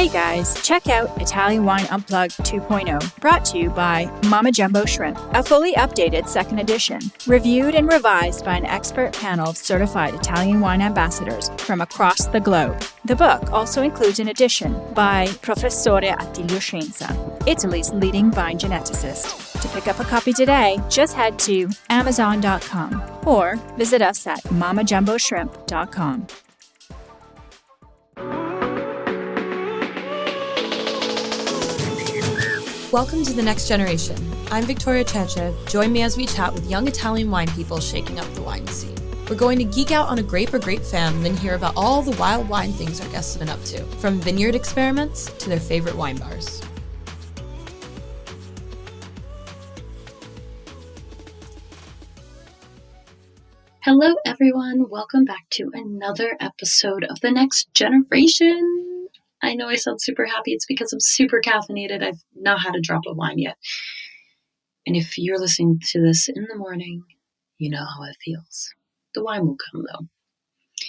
Hey guys, check out Italian Wine Unplugged 2.0, brought to you by Mama Jumbo Shrimp, a fully updated second edition, reviewed and revised by an expert panel of certified Italian wine ambassadors from across the globe. The book also includes an edition by Professore Attilio Scienza, Italy's leading vine geneticist. To pick up a copy today, just head to Amazon.com or visit us at mamajumboshrimp.com. Welcome to The Next Generation. I'm Victoria Cece. Join me as we chat with young Italian wine people shaking up the wine scene. We're going to geek out on a grape or grape fam, then hear about all the wild wine things our guests have been up to, from vineyard experiments to their favorite wine bars. Hello everyone, welcome back to another episode of The Next Generation. I know I sound super happy. It's because I'm super caffeinated. I've not had a drop of wine yet. And if you're listening to this in the morning, you know how it feels. The wine will come though.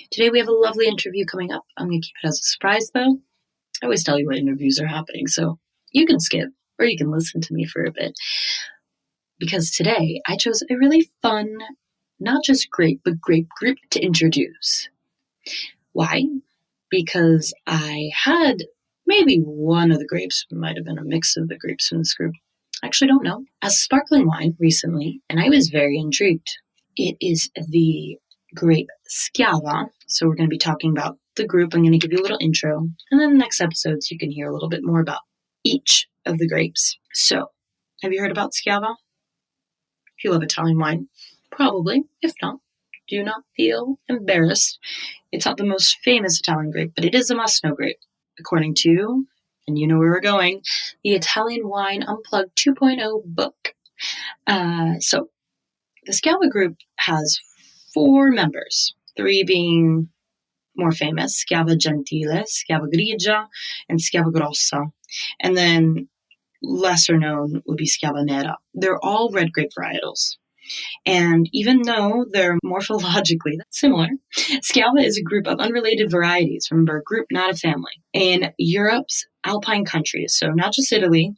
Today we have a lovely interview coming up. I'm going to keep it as a surprise though. I always tell you what interviews are happening, so you can skip or you can listen to me for a bit. Because today I chose a really fun, not just grape, but grape group to introduce. Why? Because I had maybe one of the grapes, might have been a mix of the grapes from this group. I actually don't know. As a sparkling wine recently, and I was very intrigued. It is the grape Schiava. So we're going to be talking about the group. I'm going to give you a little intro. And then the next episodes, you can hear a little bit more about each of the grapes. So, have you heard about Schiava? If you love Italian wine, probably. If not, do not feel embarrassed. It's not the most famous Italian grape, but it is a must-know grape, according to, and you know where we're going, the Italian Wine Unplugged 2.0 book. So, the Schiava group has 4 members, 3 being more famous, Schiava Gentile, Schiava Grigia, and Schiava Grossa. And then lesser known would be Schiava Nera. They're all red grape varietals. And even though they're morphologically similar, Schiava is a group of unrelated varieties. Remember, a group, not a family. In Europe's alpine countries, so not just Italy,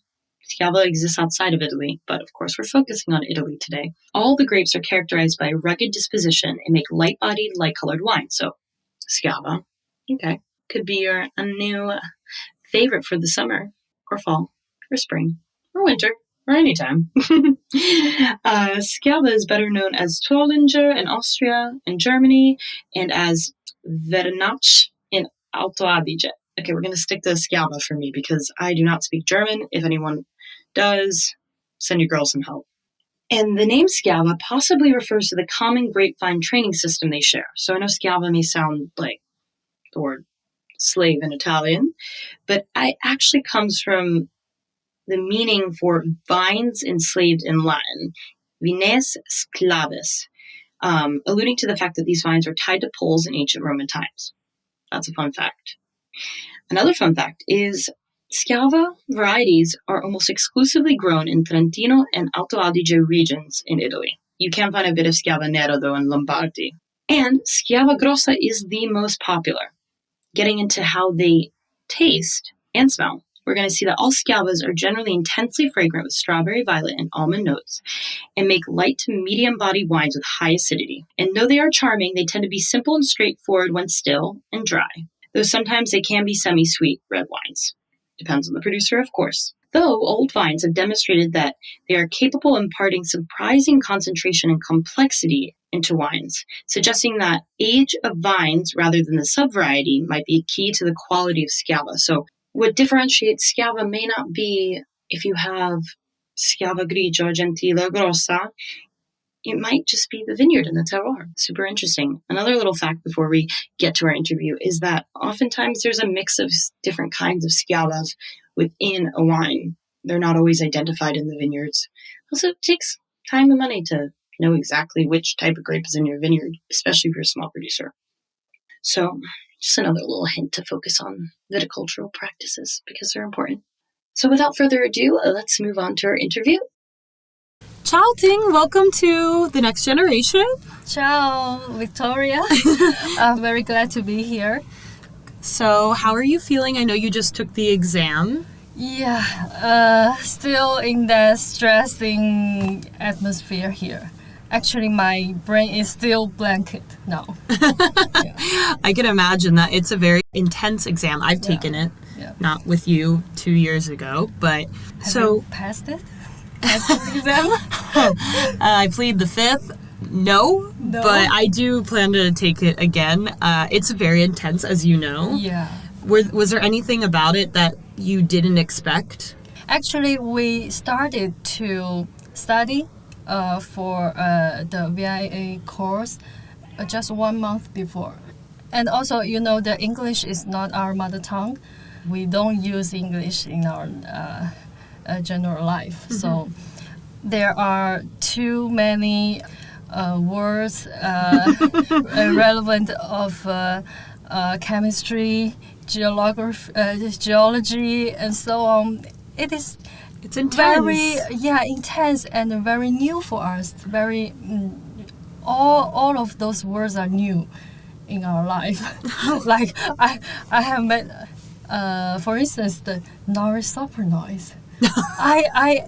Schiava exists outside of Italy, but of course we're focusing on Italy today. All the grapes are characterized by a rugged disposition and make light-bodied, light-colored wine. So, Schiava, okay, could be your new favorite for the summer, or fall, or spring, or winter. Or anytime. Schiava is better known as Trollinger in Austria and Germany, and as Vernach in Alto Adige. Okay, we're going to stick to Schiava for me because I do not speak German. If anyone does, send your girl some help. And the name Schiava possibly refers to the common grapevine training system they share. So I know Schiava may sound like the word slave in Italian, but it actually comes from the meaning for vines enslaved in Latin, vines sclavis, alluding to the fact that these vines were tied to poles in ancient Roman times. That's a fun fact. Another fun fact is Schiava varieties are almost exclusively grown in Trentino and Alto Adige regions in Italy. You can find a bit of Schiava Nero, though, in Lombardy. And Schiava Grossa is the most popular. Getting into how they taste and smell, we're going to see that all Schiavas are generally intensely fragrant with strawberry, violet, and almond notes, and make light to medium-bodied wines with high acidity. And though they are charming, they tend to be simple and straightforward when still and dry, though sometimes they can be semi-sweet red wines. Depends on the producer, of course. Though old vines have demonstrated that they are capable of imparting surprising concentration and complexity into wines, suggesting that age of vines rather than the subvariety might be key to the quality of Schiava. So, what differentiates Schiava may not be if you have Schiava Grigia, Gentile, Grossa. It might just be the vineyard and the terroir. Super interesting. Another little fact before we get to our interview is that oftentimes there's a mix of different kinds of Schiavas within a wine. They're not always identified in the vineyards. Also, it takes time and money to know exactly which type of grape is in your vineyard, especially if you're a small producer. So, just another little hint to focus on viticultural practices because they're important. So without further ado, let's move on to our interview. Ciao, Ting. Welcome to The Next Generation. Ciao, Victoria. I'm very glad to be here. So, how are you feeling? I know you just took the exam. Yeah, still in that stressing atmosphere here. Actually, my brain is still blanket now. I can imagine that it's a very intense exam. I've taken it, not with you 2 years ago, but Have you passed it? Passed this exam? I plead the fifth. No, but I do plan to take it again. It's very intense, as you know. Yeah. Was there anything about it that you didn't expect? Actually, we started to study for the VIA course just 1 month before. And also, the English is not our mother tongue. We don't use English in our general life. Mm-hmm. So there are too many words relevant of chemistry, geology, and so on. It's intense. Very intense and very new for us. Very all of those words are new in our life. Like I have met, for instance, the super noise. I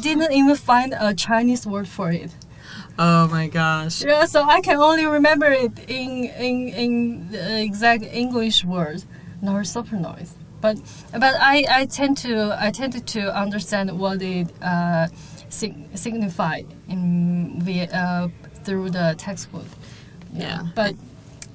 didn't even find a Chinese word for it. Oh my gosh. Yeah, so I can only remember it in the exact English word, super noise. But I tended to understand what it signified through the textbook. Yeah. But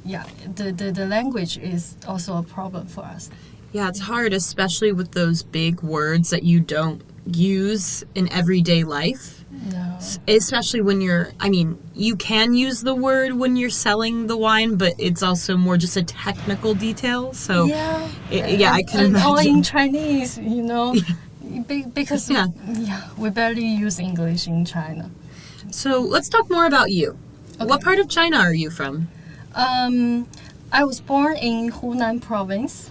the language is also a problem for us. Yeah, it's hard, especially with those big words that you don't use in everyday life. No. Especially when you can use the word when you're selling the wine, but it's also more just a technical detail. So, I can imagine. All in Chinese, because we barely use English in China. So let's talk more about you. Okay. What part of China are you from? I was born in Hunan province,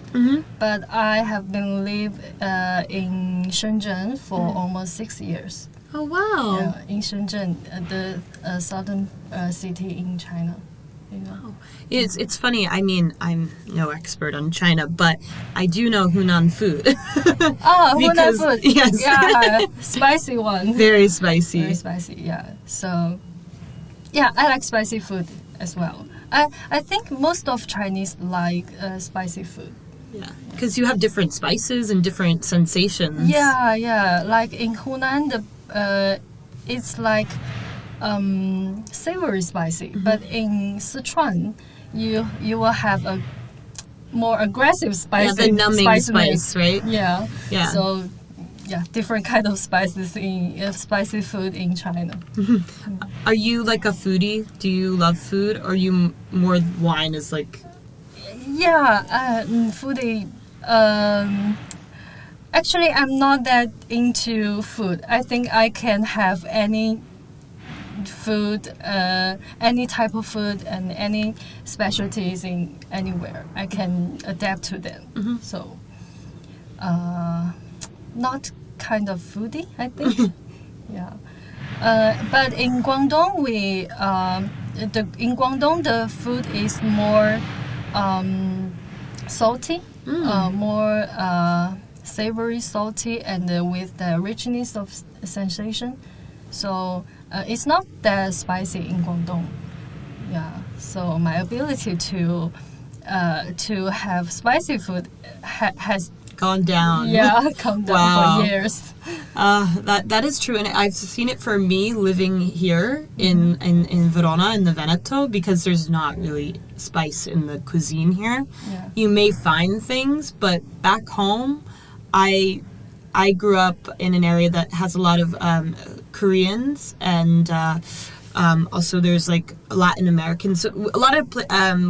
but I have been living in Shenzhen for almost 6 years. Oh, wow. Yeah, in Shenzhen, the southern city in China. Oh. It's funny. I mean, I'm no expert on China, but I do know Hunan food. Hunan food. Yes. Yeah, spicy one. Very spicy. Very spicy, yeah. So, I like spicy food as well. I think most of Chinese like spicy food. Yeah, because you have different spices and different sensations. Yeah. Like in Hunan, it's like savory spicy. But in Sichuan, you will have a more aggressive spice. Yeah, the numbing spice, right? Yeah. So, different kind of spices in spicy food in China. Are you like a foodie? Do you love food, or are you more wine is like? Yeah, foodie. Actually, I'm not that into food. I think I can have any food, any type of food, and any specialties in anywhere. I can adapt to them. So, not kind of foodie, I think. But in Guangdong, the food is more salty, more savory, salty, and with the richness of sensation. So it's not that spicy in Guangdong. Yeah. So my ability to have spicy food has gone down. Yeah, come down for years. That is true, and I've seen it for me living here in Verona in the Veneto, because there's not really spice in the cuisine here. Yeah. You may find things, but back home, I grew up in an area that has a lot of Koreans and also there's like Latin Americans, so a lot of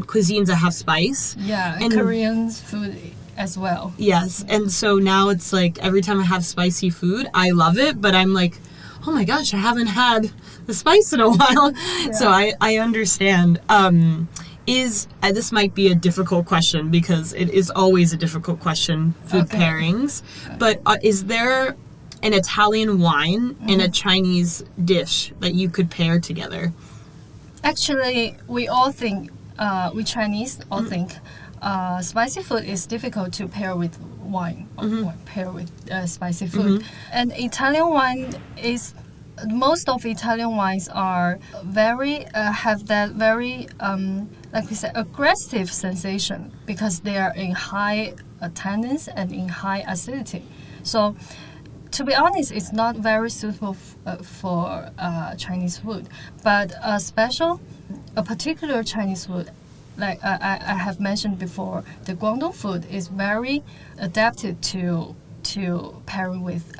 cuisines that have spice. Yeah, and Korean food as well. Yes, and so now it's like every time I have spicy food, I love it, but I'm like, oh my gosh, I haven't had the spice in a while. Yeah. So I understand. This might be a difficult question, because it is always a difficult question, food pairings, but is there an Italian wine and a Chinese dish that you could pair together? Actually, we all think, we Chinese all think, spicy food is difficult to pair with wine or pair with spicy food. And Italian wine is most of Italian wines are very have that very like we said aggressive sensation because they are in high tannins and in high acidity. So to be honest, it's not very suitable for Chinese food. But a particular Chinese food, like I have mentioned before, the Guangdong food is very adapted to pairing with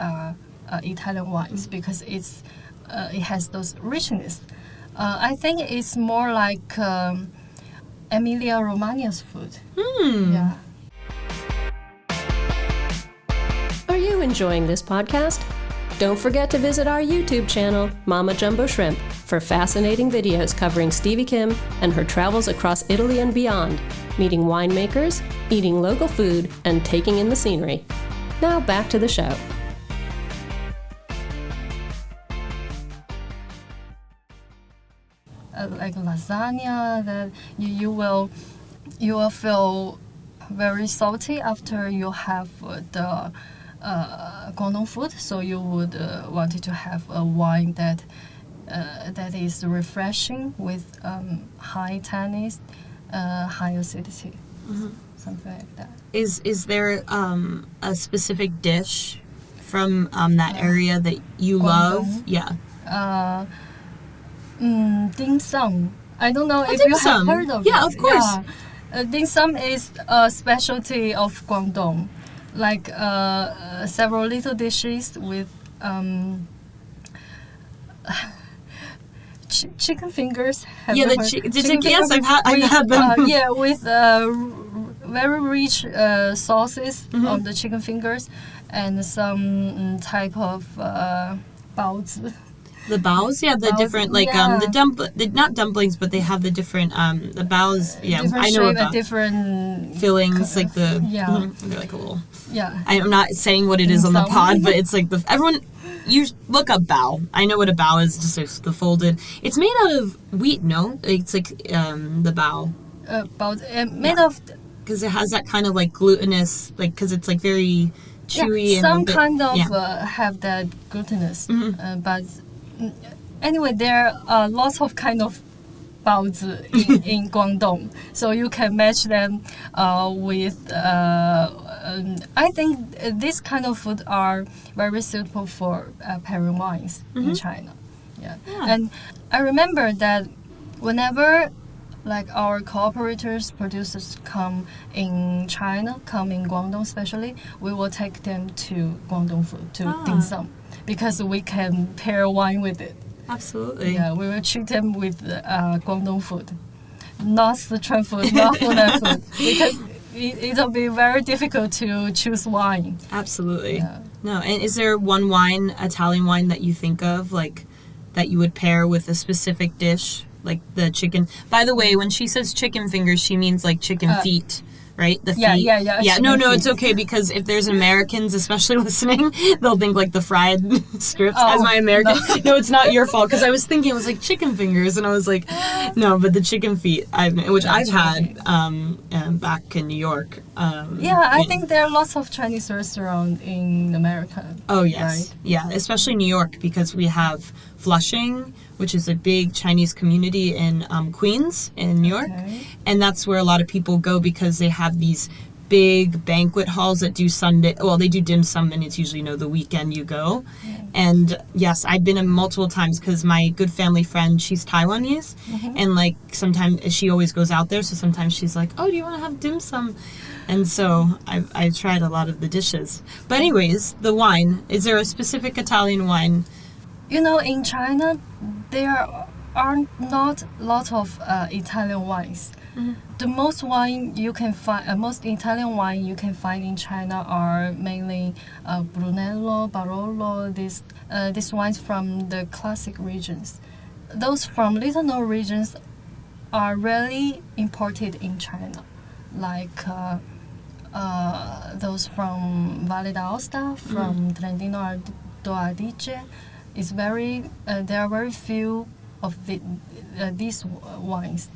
Italian wines because it has those richness. I think it's more like Emilia Romagna's food. Yeah. Are you enjoying this podcast? Don't forget to visit our YouTube channel, Mama Jumbo Shrimp, for fascinating videos covering Stevie Kim and her travels across Italy and beyond, meeting winemakers, eating local food, and taking in the scenery. Now back to the show. Like lasagna, that you will feel very salty after you have the Guangdong food. So you would want to have a wine that is refreshing with high tannins, high acidity, something like that. Is there a specific dish from that area that you love? Yeah. Dim sum. I don't know if you have heard of it. Yeah, of course. Yeah. Dim sum is a specialty of Guangdong. Like several little dishes with chicken fingers. The chicken. Yes, I've had them. With very rich sauces on the chicken fingers and some type of baozi. The baos, the different the not dumplings, but they have the different the baos. Yeah, different I know shape about different fillings, like the they're like a little. Yeah. I'm not saying what it is on the pod, but it's like everyone. You look up bao. I know what a bao is. Just the folded. It's made out of wheat. No, it's like the bao. Made of. Because it has that kind of like glutinous, like because it's like very chewy and some kind of have that glutinous, but. Anyway, there are lots of kind of baozi in Guangdong, so you can match them with. I think this kind of food are very suitable for pairing wines in China. Yeah, and I remember that whenever like our cooperators, producers come in Guangdong especially, we will take them to Guangdong food, to dim sum. Because we can pair wine with it. Absolutely. Yeah, we will treat them with Guangdong food, not Sichuan food, not Hunan food, because it'll be very difficult to choose wine. Absolutely. Yeah. No, and is there one wine, Italian wine, that you think of, like, that you would pair with a specific dish, like the chicken? By the way, when she says chicken fingers, she means like chicken feet. Right? The feet. Yeah. No, it's okay because if there's Americans especially listening, they'll think like the fried strips as my American. No, it's not your fault because I was thinking it was like chicken fingers and I was like, no, but the chicken feet, which I've had back in New York. I think there are lots of Chinese restaurants in America. Oh, yes. Right? Yeah, especially New York because we have Flushing, which is a big Chinese community in Queens in New York. Okay. And that's where a lot of people go because they have these big banquet halls that do Sunday. Well, they do dim sum, and it's usually the weekend you go. Yeah. And yes, I've been in multiple times because my good family friend, she's Taiwanese, and like sometimes she always goes out there. So sometimes she's like, "Oh, do you want to have dim sum?" And so I've tried a lot of the dishes. But anyways, the wine. Is there a specific Italian wine? In China, there are not a lot of Italian wines. The most Italian wine you can find in China are mainly Brunello, Barolo. These wines from the classic regions. Those from little-known regions are rarely imported in China, like those from Valle d'Aosta, from Trentino Alto Adige. There are very few of these wines.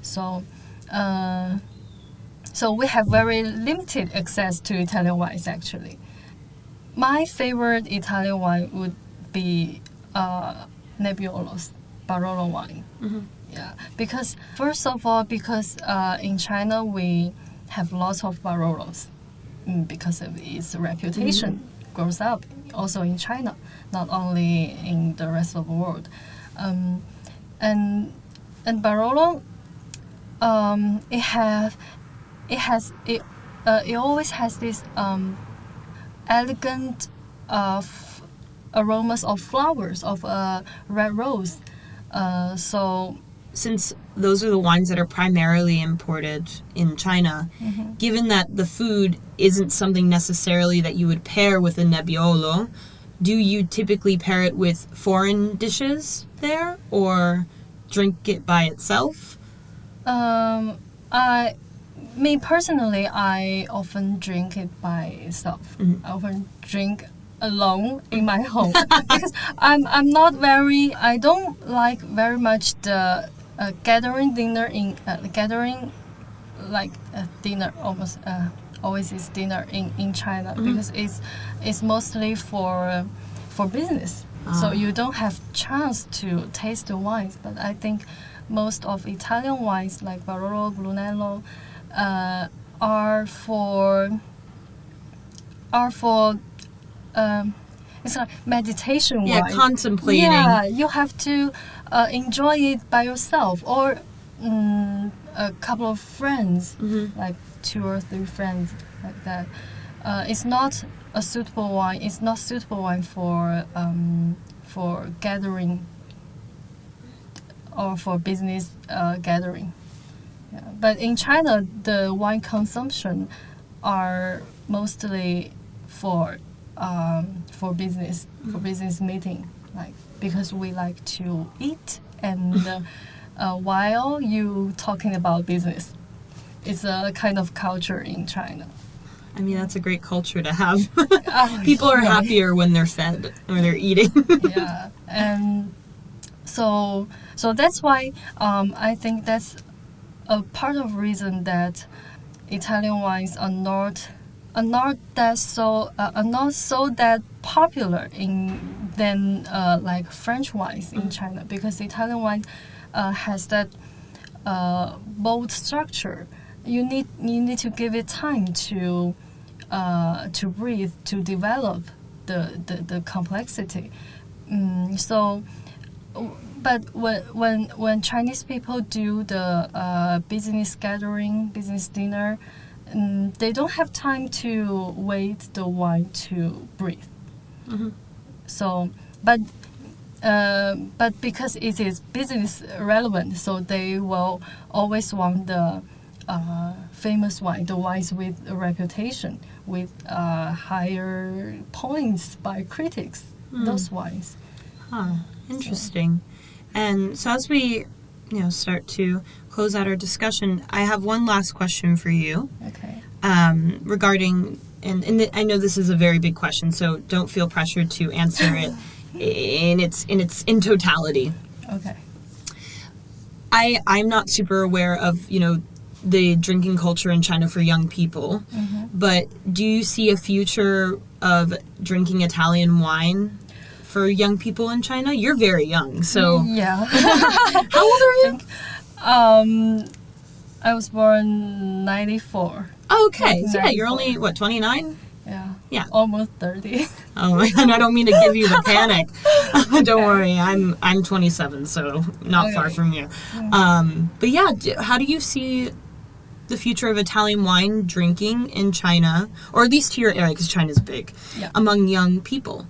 So So we have very limited access to Italian wines actually. My favorite Italian wine would be Nebbiolos, Barolo wine. Yeah, because first of all, because in China we have lots of Barolos because of its reputation grows up also in China, not only in the rest of the world. And Barolo, it always has this elegant aromas of flowers of red rose. So Since those are the wines that are primarily imported in China, given that the food isn't something necessarily that you would pair with a Nebbiolo, do you typically pair it with foreign dishes there or drink it by itself? Me personally, I often drink it by itself. I often drink alone in my home because I don't like very much the gathering dinner dinner almost always is dinner in China because it's mostly for business. So you don't have chance to taste the wines. But I think most of Italian wines like Barolo, Brunello are for it's like meditation wine. Yeah, contemplating. Yeah, you have to enjoy it by yourself or a couple of friends, like 2 or 3 friends, like that. It's not a suitable wine. It's not suitable wine for gathering or for business gathering. Yeah. But in China, the wine consumption are mostly for business meeting, like because we like to eat and while you talking about business, it's a kind of culture in China. I mean, that's a great culture to have. People are happier when they're fed or they're eating. Yeah, and so that's why I think that's a part of reason that Italian wines are not so that popular than like French wines in China, because Italian wine has that bold structure. You need to give it time to breathe, to develop the complexity. But when Chinese people do the business gathering, business dinner, they don't have time to wait the wine to breathe. So, but because it is business relevant, so they will always want the famous wine, the wines with a reputation, with higher points by critics. Those wines. Interesting. And so as we, start to close out our discussion, I have one last question for you. Okay. Regarding, and I know this is a very big question, so don't feel pressured to answer it in totality. Okay. I'm not super aware of, the drinking culture in China for young people, but do you see a future of drinking Italian wine for young people in China? You're very young, so... Yeah. How old are you? I was born 94. Okay, so yeah, you're only, 29? Yeah. Yeah. Almost 30. Oh my God, I don't mean to give you the panic. Don't worry, I'm 27, so not far from you. But yeah, how do you see the future of Italian wine drinking in China, or at least to your area, because China's big, among young people?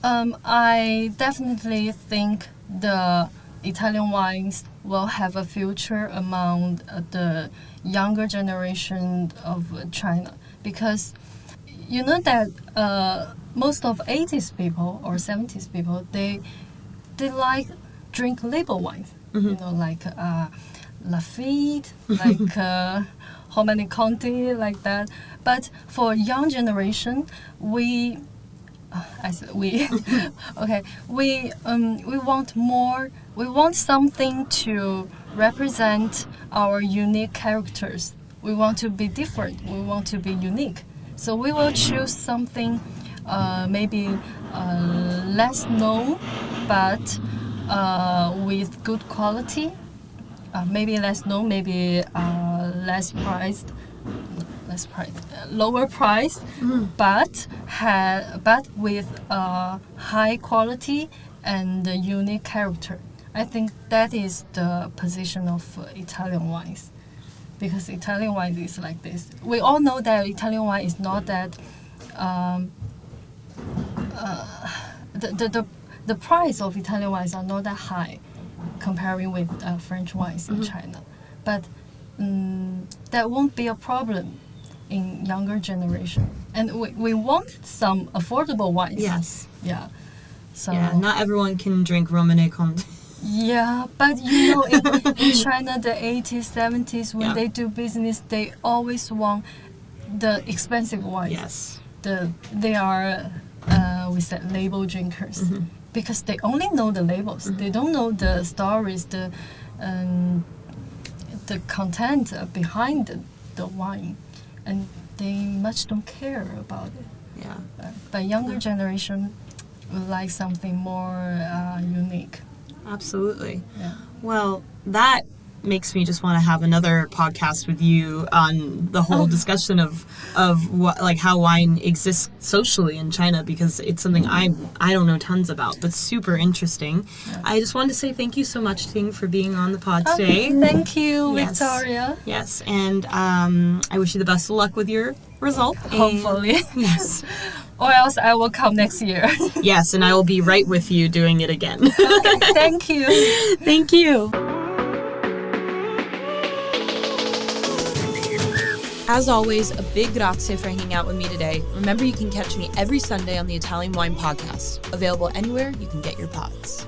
I definitely think the Italian wines will have a future among the younger generation of China, because you know that most of 80s people or 70s people, they like drink label wines, like Lafite, like Romani Conti, like that. But for young generation, we want more. We want something to represent our unique characters We want to be different. We want to be unique. So we will choose something maybe less known, but with good quality. Maybe less known, maybe lower price, but with high quality and unique character. I think that is the position of Italian wines, because Italian wine is like this. We all know that Italian wine is not that. The price of Italian wines are not that high, comparing with French wines in China, but that won't be a problem in younger generation. And we want some affordable wines. Yes. Yeah. So Yeah, not everyone can drink Romanée Conti. yeah, but you know, in China, the 80s, 70s, when they do business, they always want the expensive wines. Yes. They are, we said, label drinkers. Because they only know the labels. They don't know the stories, the content behind the wine. And they much don't care about it. Yeah. But younger generation would like something more unique. Absolutely. Yeah. Well, that makes me just want to have another podcast with you on the whole discussion of what, like, how wine exists socially in China, because it's something I don't know tons about, but super interesting. Yeah. I just wanted to say thank you so much, Ting, for being on the pod today. Thank you, Yes. Victoria. Yes, and I wish you the best of luck with your result. Hopefully. Yes. Or else I will come next year. Yes, and I will be right with you doing it again. Okay, thank you. Thank you. As always, a big grazie for hanging out with me today. Remember, you can catch me every Sunday on the Italian Wine Podcast, available anywhere you can get your pods.